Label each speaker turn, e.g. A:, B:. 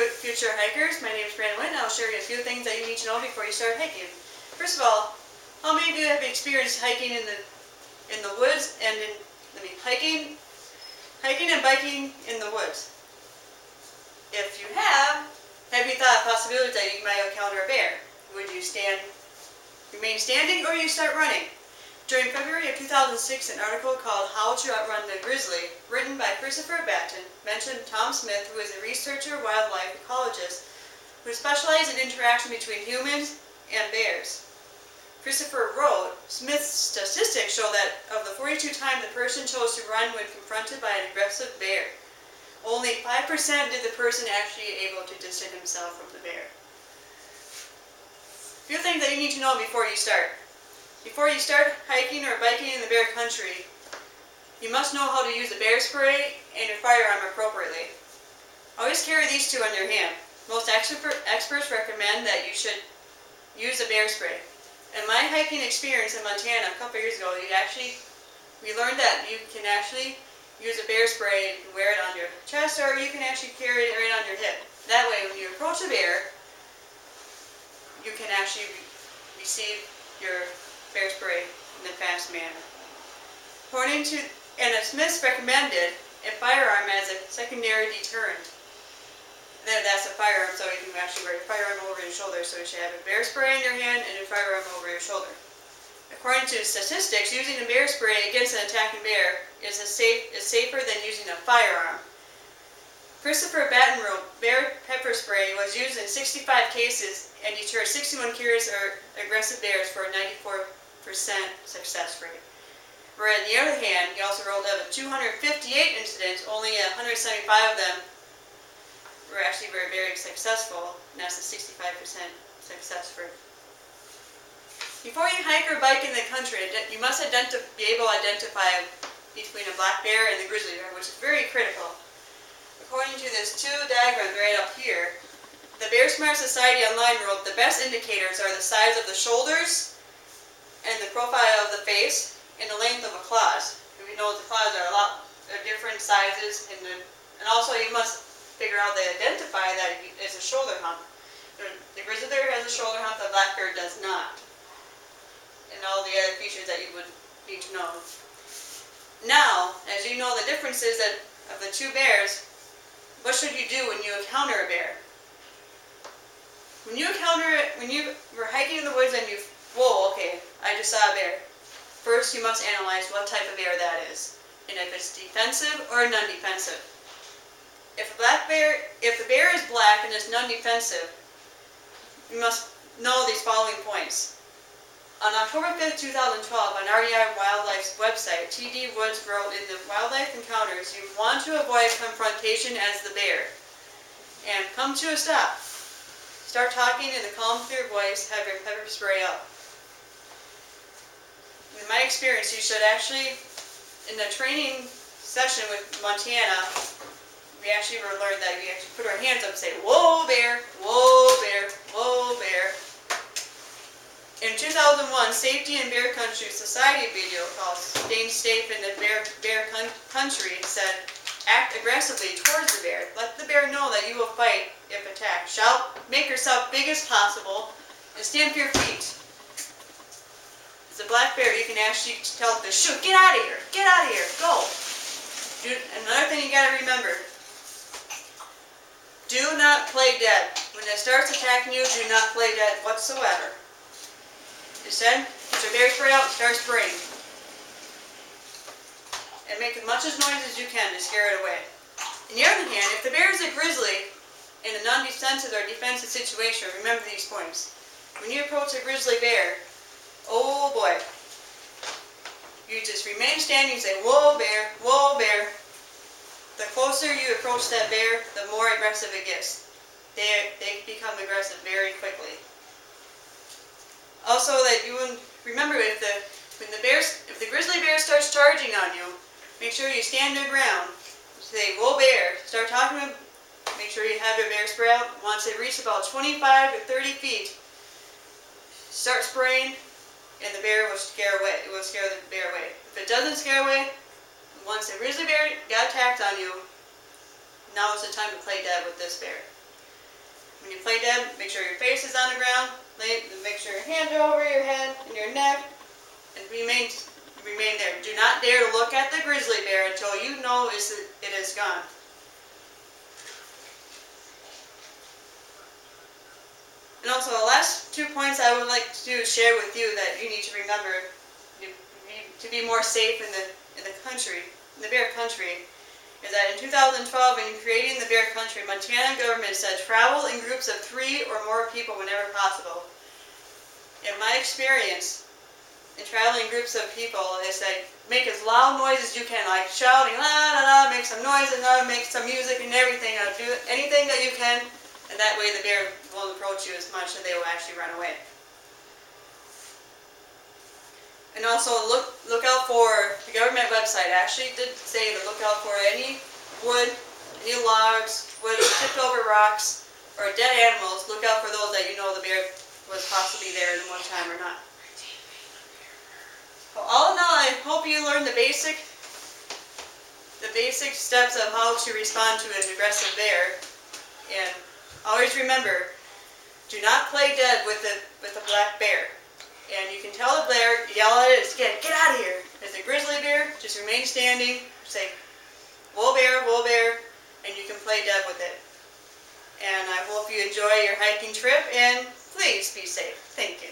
A: future hikers. My name is Briana, Wendt, and I'll share you a few things that you need to know before you start hiking. First of all, how many of you have experienced hiking in the woods and hiking and biking in the woods? If you have you thought of possibilities that you might encounter a bear? Would you remain standing, or you start running? During February of 2006, an article called How to Outrun the Grizzly, written by Christopher Batten, mentioned Tom Smith, who is a researcher, wildlife ecologist, who specializes in interaction between humans and bears. Christopher wrote, Smith's statistics show that of the 42 times the person chose to run when confronted by an aggressive bear, only 5% did the person actually able to distance himself from the bear. A few things that you need to know before you start. Before you start hiking or biking in the bear country, you must know how to use a bear spray and your firearm appropriately. Always carry these two on your hand. Most experts recommend that you should use a bear spray. In my hiking experience in Montana a couple years ago, we learned that you can actually use a bear spray and wear it on your chest, or you can actually carry it right on your hip. That way, when you approach a bear, you can actually receive your bear spray in a fast manner. According to Smith recommended a firearm as a secondary deterrent. That's a firearm, so you can actually wear your firearm over your shoulder. So you should have a bear spray in your hand and a firearm over your shoulder. According to statistics, using a bear spray against an attacking bear is safer than using a firearm. Christopher Batten wrote, bear pepper spray was used in 65 cases and deterred 61 curious or aggressive bears for a 94% success rate. Where on the other hand, he also wrote of 258 incidents, only 175 of them were actually very successful, and that's a 65% success rate. Before you hike or bike in the country, you must be able to identify between a black bear and the grizzly bear, which is very critical. According to this two diagrams right up here, the Bear Smart Society Online wrote the best indicators are the size of the shoulders and the profile of the face and the length of the claws. And we know the claws are different sizes, and also you must figure out they identify that it's a shoulder hump. The grizzly bear has a shoulder hump, the black bear does not. And all the other features that you would need to know. Now, as you know the differences of the two bears, what should you do when you encounter a bear? When you were hiking in the woods and whoa, okay, I just saw a bear. First, you must analyze what type of bear that is, and if it's defensive or non-defensive. If the bear is black and is non-defensive, you must know these following points. On October 5, 2012, on REI Wildlife's website, T.D. Woods wrote, in the wildlife encounters, you want to avoid confrontation as the bear. And come to a stop. Start talking in a calm, clear voice, have your pepper spray up. In my experience, you should actually, in the training session with Montana, we actually learned that we actually put our hands up and say, whoa bear, whoa bear, whoa bear. In 2001, Safety in Bear Country Society video called Staying Safe in the Bear Country said, act aggressively towards the bear. Let the bear know that you will fight if attacked. Shout, make yourself big as possible, and stand to your feet. As a black bear, you can actually tell the fish, shoot, get out of here, go. Another thing you gotta remember, do not play dead. When it starts attacking you, do not play dead whatsoever. Instead, put your bear spray out and start spraying. And make as much noise as you can to scare it away. On the other hand, if the bear is a grizzly in a non-defensive or defensive situation, remember these points. When you approach a grizzly bear, oh boy, you just remain standing and say, whoa bear, whoa bear. The closer you approach that bear, the more aggressive it gets. They become aggressive very quickly. Also, that you remember if the grizzly bear starts charging on you, make sure you stand your ground. Say, whoa bear, start talking to him, make sure you have your bear spray out. Once they reach about 25 to 30 feet, start spraying, and the bear will scare the bear away. If it doesn't scare away, once the grizzly bear got attacked on you, now is the time to play dead with this bear. When you play dead, make sure your face is on the ground, make sure your hands are over your head and your neck, and remain there. Do not dare to look at the grizzly bear until you know it is gone. And also, the last 2 points I would like to share with you that you need to remember to be more safe in the country, in the bear country, is that in 2012, in creating the bear country, Montana government said travel in groups of 3 or more people whenever possible. In my experience, in traveling groups of people, is that make as loud noise as you can, like shouting, la la la, make some noises, make some music and everything, do anything that you can, and that way the bear won't approach you as much and they will actually run away. And also look out for the government website. It actually did say to look out for any wood, any logs, wood tipped over rocks, or dead animals. Look out for those that you know the bear was possibly there at one time or not. So all in all, I hope you learned the basic steps of how to respond to an aggressive bear. And always remember, do not play dead with a black bear. And you can tell the bear, yell at it, get out of here. If it's a grizzly bear, just remain standing, say, wool bear, and you can play dead with it. And I hope you enjoy your hiking trip, and please be safe. Thank you.